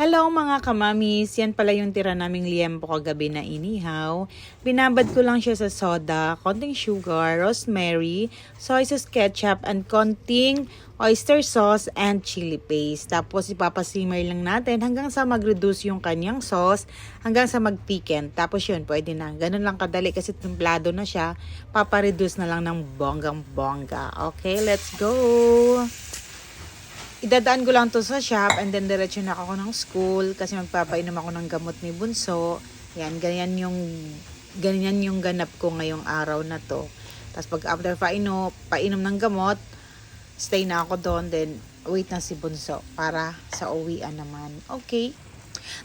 Hello mga kamamis, yan pala yung tira naming liempo kagabi na inihaw. Binabad ko lang siya sa soda, konting sugar, rosemary, soy sauce ketchup, and konting oyster sauce and chili paste. Tapos ipapasimmer lang natin hanggang sa mag-reduce yung kanyang sauce, hanggang sa mag-thicken. Tapos yun, pwede na. Ganun lang kadali kasi templado na siya. Papareduce na lang ng bonggang-bongga. Okay, let's go! Idadaan ko lang to sa shop and then diretso na ako ng school kasi magpapainom ako ng gamot ni Bunso. Yan, ganyan yung ganap ko ngayong araw na to. Tapos pag after painom ng gamot, stay na ako doon, then wait na si Bunso para sa uwian naman. Okay.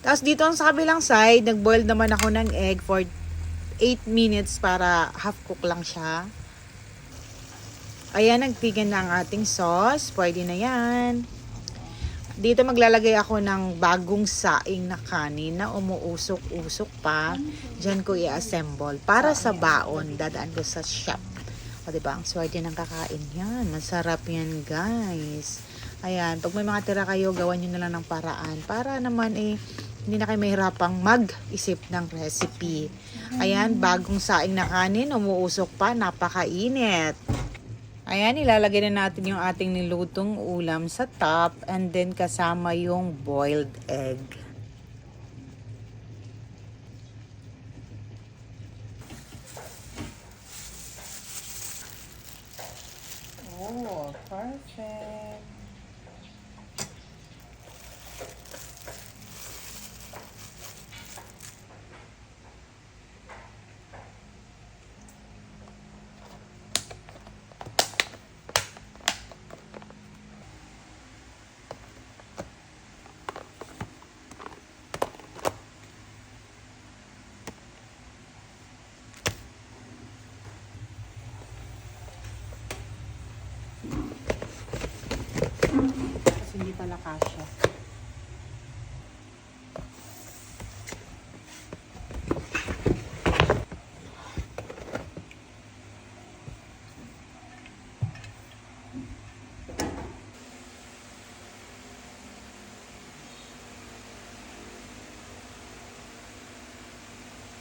Tapos dito sa kabilang side, nagboil naman ako ng egg for 8 minutes para half cook lang siya. Ayan, nagtigan na ang ating sauce. Pwede na yan. Dito maglalagay ako ng bagong saing na kanin na umuusok-usok pa. Diyan ko i-assemble. Para sa baon, dadaan ko sa shop. O diba, ang swerte ng kakain yan. Masarap yan, guys. Ayan, pag may mga tira kayo, gawan nyo na lang ng paraan. Para naman hindi na kayo mahirapang mag-isip ng recipe. Ayan, bagong saing na kanin, umuusok pa, napakainit. Ayan, ilalagay na natin yung ating nilutong ulam sa top and then kasama yung boiled egg. Oh, perfect. Kasi hindi pala kasya.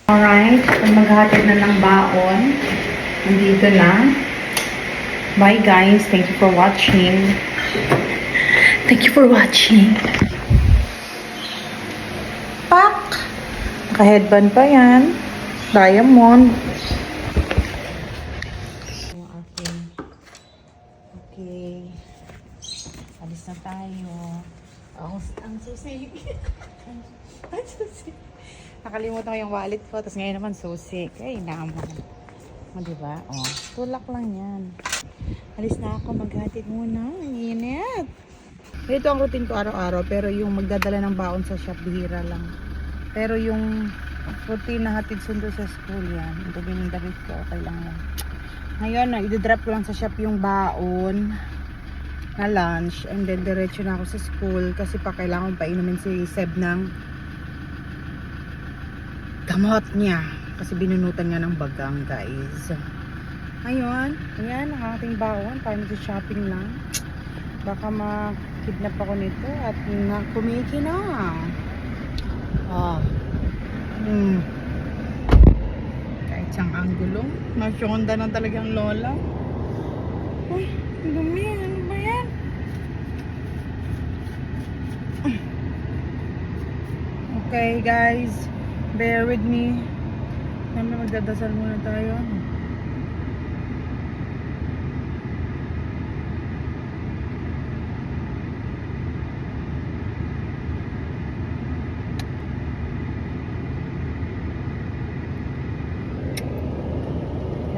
Alright, maghatid na ng baon. Nandito na. Bye guys, thank you for watching. Thank you for watching. Pak! Naka-headband pa yan. Diamond. Okay. Alis na tayo. Ang susi. Ang susi. Nakalimutan ko yung wallet ko. Tapos ngayon naman susi. Ay, naman. O, diba? O, tulak lang yan. Alis na ako. Maghatid muna. Ang init. Ito ang routine ko araw-araw, pero yung magdadala ng baon sa shop, bihira lang. Pero yung routine na hatid sundo sa school, yan. Ito din yung damit ko, okay lang yan. Ngayon, i-drop ko lang sa shop yung baon na lunch, and then diretso na ako sa school kasi pa kailangan painumin si Seb ng gamot niya. Kasi binunutan niya ng bagang, guys. Ayun, ayan ang ating baon. Tayo mag-shopping lang. Baka makidnap ako nito at kumiki na. Kahit siyang angulo. Masyonda na talagang lola. Uy, dumi. Ano ba yan? Okay guys, bear with me. Magdadasal muna tayo.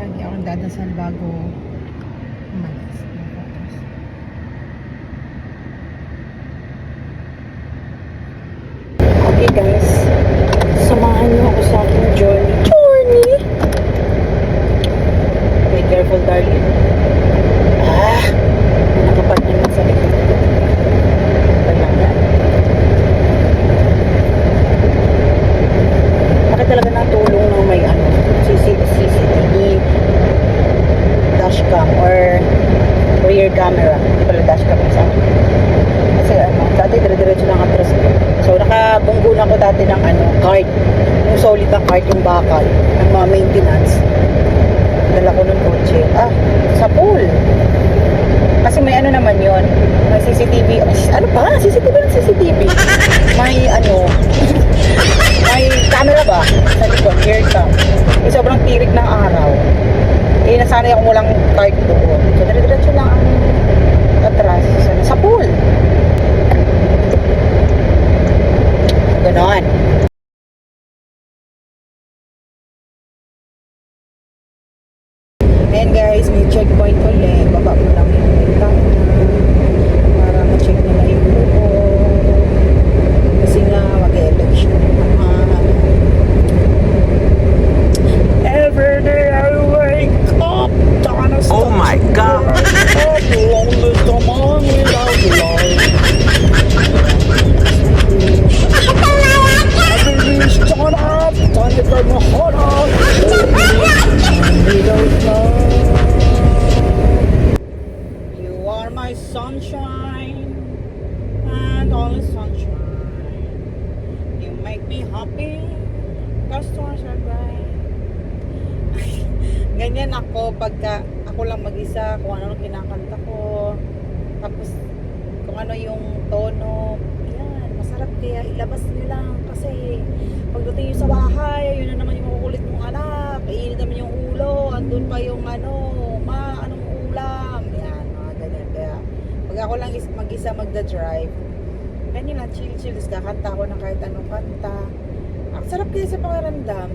Lagi akong dadasal bago umalis. Okay guys, samahan niyo ako sa aking journey. Be careful, darling. Nakapad naman sa likod. Bakit talaga natulong ng may CCTV dashcam or rear camera. Hindi pala dashcam sa akin. Kasi dati dire-diretso lang atras. So So, nakabunggo na ko dati ng cart. Yung solid na cart, yung bakal, ng mga maintenance. Dala ko ng kotse. Sa pool. Kasi may naman yon, may CCTV. Ano pa? CCTV ng CCTV. May may camera ba? Sa likod, rear cam. Sobrang tirik ng araw. Nasanay akong walang cart doon. So, dire-diretso lang ang atras. Sa pool. Ganon. Ayan guys, may checkpoint ulit. Baba mo lang yung wait para ma-check nila yung buo. Kasi nga, mag-election naman. Every day I wake up, Oh my God! You are my sunshine and only sunshine. You make me happy, the stars are bright. Ganyan ako pagka ako lang mag-isa, kung ano kinakanta ko. Tapos kung ano yung tono, yan, masarap kaya ilabas nyo lang. Kasi pagdating nyo sa bahay, yun na naman yung makukulit mong anak, iinit naman yung ulo, andun pa yung anong ulam, yan, mga ganyan. Kaya pag ako lang mag-isa magda-drive, ganyan lang, chill-chill, tapos kakanta ko ng kahit anong kanta. Ang sarap kaya sa pakiramdam.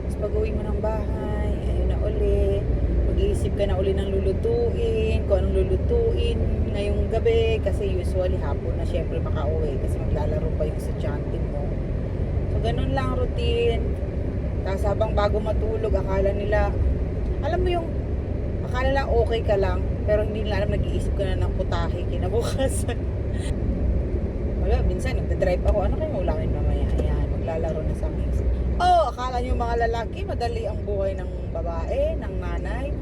Tapos pag uwi mo ng bahay, ayun na uli, mag-iisip ka na uli ng lulutuin, kung anong lulutuin ngayong gabi, kasi usually hapon na syempre makauwi kasi maglalaro pa yung estudyante mo. So ganun lang routine. Tapos habang bago matulog, akala nila, alam mo yung akala nila okay ka lang, pero hindi nila alam, nag-iisip ka na ng putahe kinabukasan. Wala, minsan nagda-drive ako, ano kayo ulamin mamaya? Ayan, maglalaro na sa mesa. Akala nyo mga lalaki, madali ang buhay ng babae, ng nanay.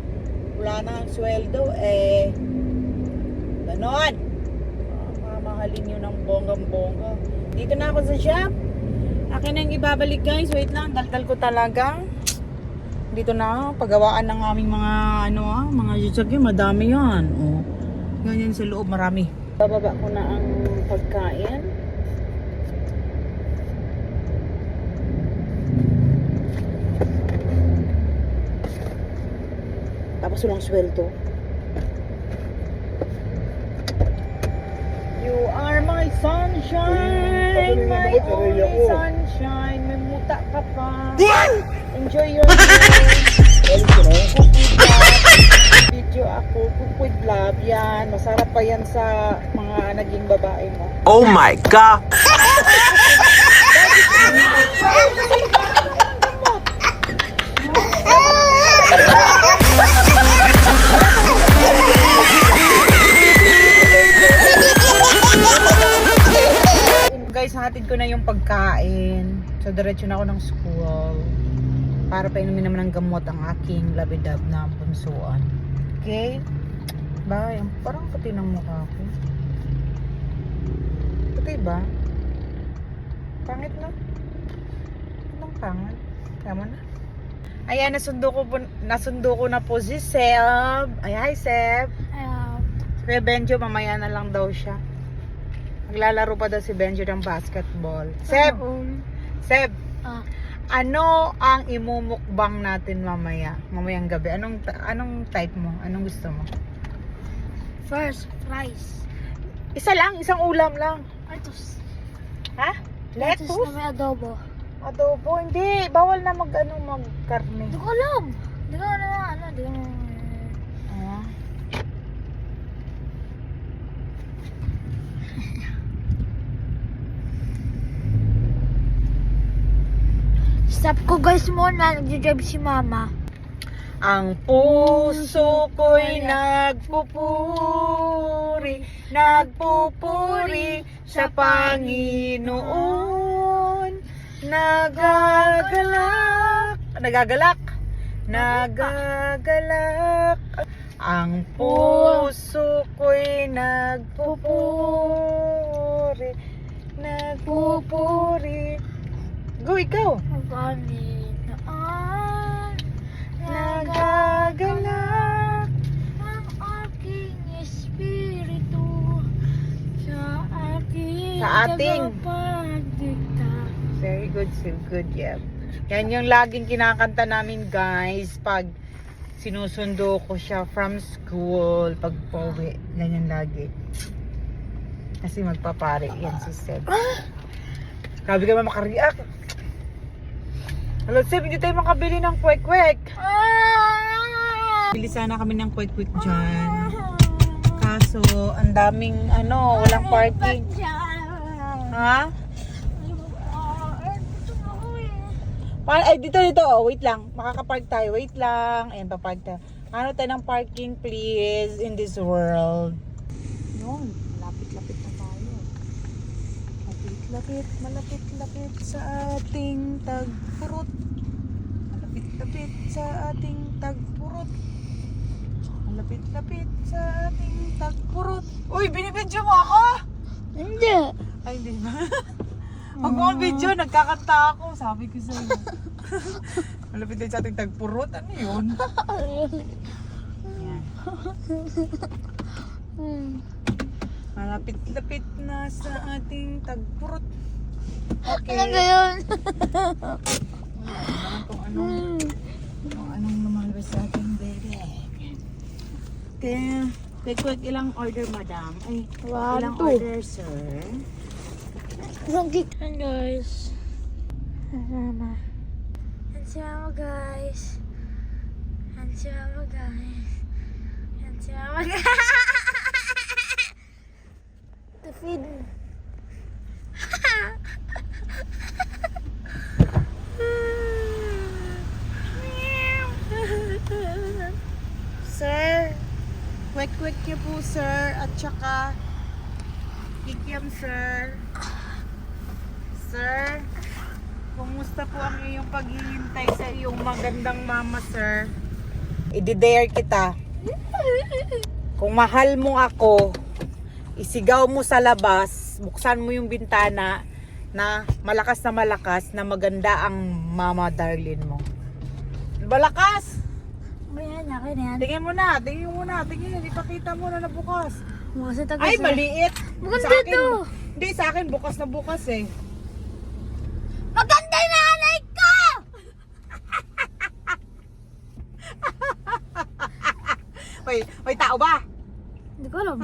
Wala na ang sweldo, ganon. Mamahalin nyo ng bonggang-bongga. Dito na ako sa shop. Akin na yung ibabalik guys. Wait lang, daldal ko talaga. Dito na, paggawaan ng aming mga mga jujagyo, madami yan. Ganyan sa loob, marami. Bababa ko na ang pagkain. Tapos walang sweldo. You are my sunshine, my only sunshine. May muta ka pa. Enjoy your day. Video ako, cook with love. Yan, masarap pa yan sa mga naging babae mo. Oh my God! Guys, hatid ko na yung pagkain. So, diretso na ako ng school. Para painumin naman ng gamot ang aking labidab na bunsuan. Okay? Bye. Parang puti ng mukha ko. Puti ba? Pangit na? Anong pangit? Tama na. Ayan, nasundo ko na po si Seb. Ay, hi Seb. Kaya Benjo, mamaya na lang daw siya. Maglalaro pa daw si Benjo ng basketball. Seb! Seb! Ano ang imumukbang natin mamayang gabi? Anong type mo? Anong gusto mo? First, rice. Isa lang, isang ulam lang. Lettuce. Ha? Lettuce Lettuce? na may adobo. Adobo? Hindi, bawal na magkarne. Hindi ko alam. Hindi ko alam. Hindi ko alam. Ah. Stop ko guys muna. Nagdadrive si mama. Ang puso ko'y nagpupuri, nagpupuri sa Panginoon. Nagagalak. Ang puso ko'y nagpupuri, nagpupuri. Go, ikaw. Panginoon, Nagagalak. ang aking espiritu sa aking Sa ating. tagapagligtas. Very good, so good, yeah. Yan yung laging kinakanta namin, guys, pag sinusundo ko siya from school, pag pauwi. Ganyan lagi. Kasi magpapare yan si Seb. Grabe ka naman makareact. Hello, Seb, hindi tayo makabili ng kwek-kwek. Bili sana kami ng kwek-kwek dyan. Kaso, ang daming, walang parking. Ha? Ay, dito. Oh, wait lang. Makakapark tayo. Wait lang. Ayan, papark tayo. Ano tayo ng parking, please, in this world? Yun. Lapit-lapit na tayo. Malapit-lapit sa ating tagpurot. Malapit-lapit sa ating tagpurot. Malapit-lapit sa ating tagpurot. Uy, binibidyo mo ako? Hindi. Ay, hindi ba? Pag mga video, nagkakanta ako. Sabi ko sa'yo. Malapit din sa ating tagpurot. Ano yun? Yan. Malapit-lapit na sa ating tagpurot. Okay. Ano ba yun? Kung anong lumalabas sa ating bebe. Okay. Quick, ilang order, madam? Ay, ilang 1, 2. order, sir? Yan guys. Mama. Yan si mama guys. Yan si mama guys. Yan si mama guys. To feed. Sir, quick niyo po, sir. At saka, kikiam, sir. Sir, kumusta po ang iyong paghihintay sa iyong magandang mama, sir? I-dare kita. Kung mahal mo ako, isigaw mo sa labas, buksan mo yung bintana na malakas na maganda ang mama darling mo. Malakas! Ayan, akin yan. Tingin mo na. Ipakita mo na nabukas. Kasi taga Ay, maliit. Maganda Sa akin- to. Hindi, sa akin bukas na bukas eh. Maganda yung nanay ko! May tao ba? Hindi ko alam.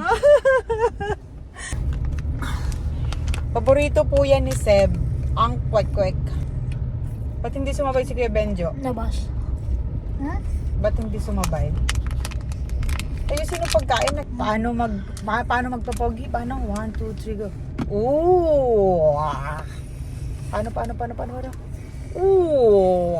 Paborito po yan ni Seb, ang kwek-kwek. Ba't hindi sumabay si Kuya Benjo? Labas. Ha? Ba't hindi sumabay? Ayusin yung pagkain. Paano magpapogi? Paano? 1, 2, 3, go. Ooh! Paano? Ooh!